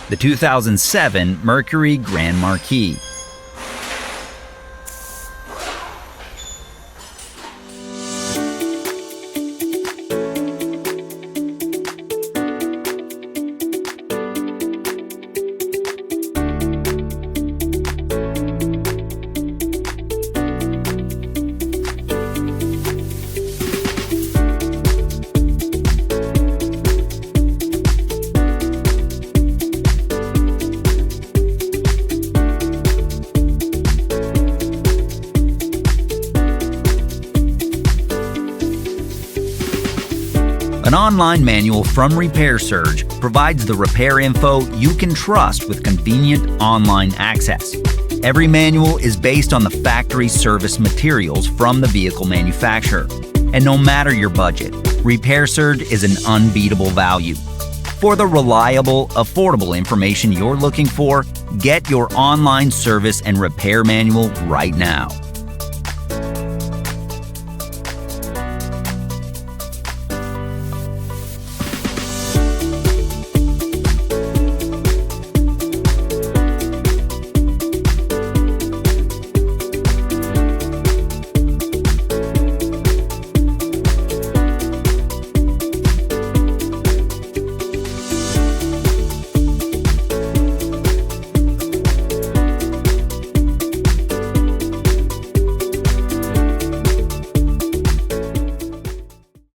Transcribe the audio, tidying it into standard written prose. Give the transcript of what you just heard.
the 2007 Mercury Grand Marquis. An online manual from RepairSurge provides the repair info you can trust with convenient online access. Every manual is based on the factory service materials from the vehicle manufacturer. And no matter your budget, RepairSurge is an unbeatable value. For the reliable, affordable information you're looking for, get your online service and repair manual right now.